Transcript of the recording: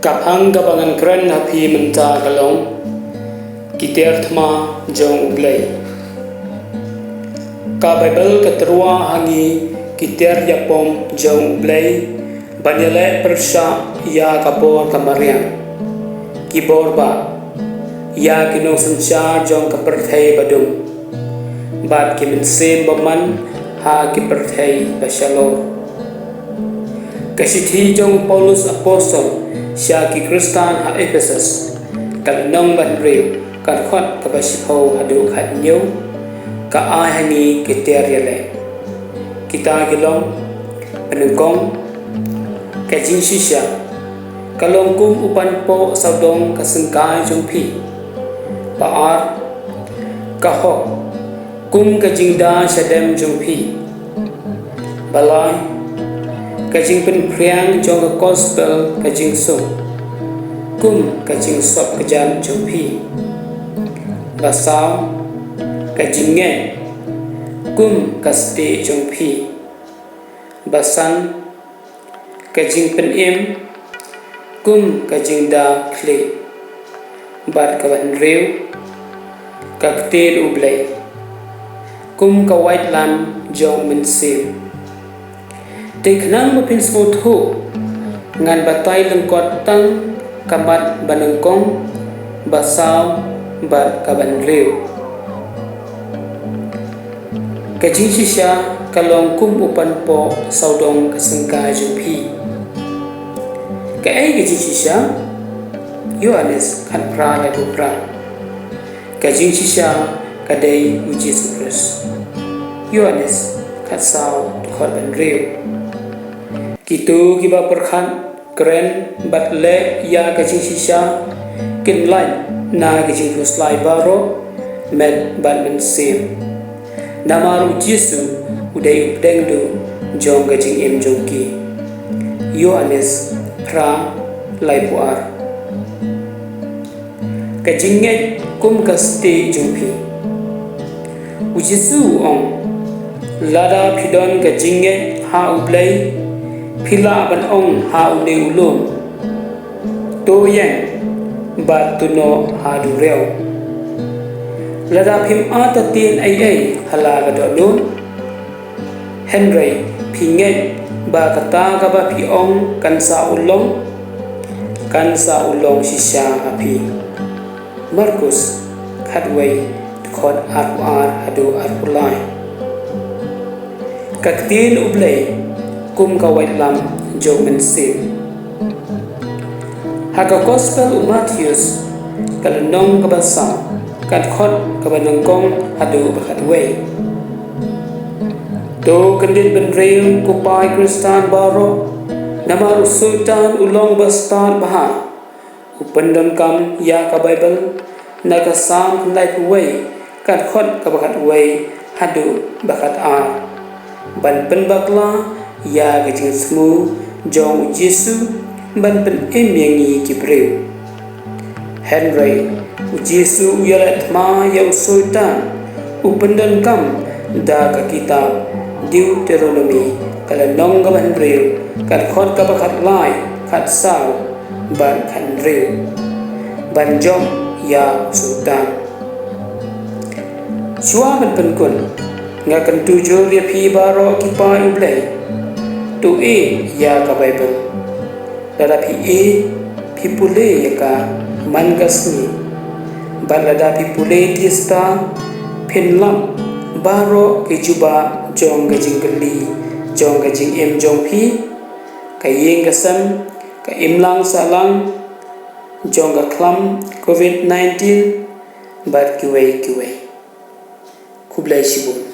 Kapang kapangan keren hapi menta kalong Tiar Thma Jong Blei Ka Bible keterua hangi Tiar Yapom Jong Blei Banyale persya ya kapor kamarian Kibor ba ya kinong sensyar jong kaperthai badum Bat kimensim baman ha kiperthai basyalor Kasithi jong Paulus Apostol Siya ki Kristan ha Ephesus Kalanong banriw Karkhot kabasipaw hadu khat nyo Ka ay hani Tiar yale Kita gilong Penengkong Kajing sisya Kalong kum upan po saudong kasengkai jong pi Paar Kahok Kum kajing da syadem jong pi Balai Kajing penpriang jong gospel kajing sung Kum kajing sop kejan jong pi Basau kajing nge Kum kasti jong pi Basan kajing penim Kum kajing da kli Bat kawan riu Kaktir ublei Kum kawait lam jong mensiu Teknang mapin smooth ho Ngan batay lengkot tang Kamat banengkong Basau bat kaban riu Kajing sisya Kalong kum upan po Saudong kasengka jumpi Kaay kajing sisya Yohanes kan pra lagu pra Kajing sisya Kadai uji Yesus Yohanes kat sau Tukot ban riu Kitu kiba perkhan keren bat le ya kajing sisya kin lain na kajing huslai baro met bat mensim namaru Yesu udai updeng do jong kajing em jongki Yohanes pra lai puar kajing nge kum kasti jongpi Yesu ong lada pidon kajing nge ha ublei Pila ban ong ha unde ulum To yang Bat tuno ha du reo Lada pim atatin ay hala gado nun Henry pinget ba kata kaba pi ong kansa ulong sisya api Markus kadway Tukot ar hadu ar Kaktin ublay Kum kawait lam jong mensim Haka gospel Matius Kalanong kabasa Kadkhot kabanengkong hadu bakadway Do kandid benril kupai Kristan baro Nama sultan ulong bastar baha Upendon kam ya ka Bible Nakasam kandai kuway Kadkhot kabakadway hadu bakad ar Ban penbakla Ya kajing semu jong Yesu ban pen emyangi kibreu Henry Yesu yalat ma ya sultan upendan kam da ka kitab Deuteronomy kala nong ka banreu kat khot ka bakhat lai khat sau ban khanreu ban jong ya sultan Shua ban pen kun ngakan tujuh dia pi baro kipai ublei Tu ya ka Bible Lada pi pule ya ka mangasni Ban lada pule tista Pinlam Baro kejuba jong gajing geli Jong gajing em jong pi Kayeng kasam Ka imlang salang Jong ka klam COVID-19 Bat kiway Kublai sibun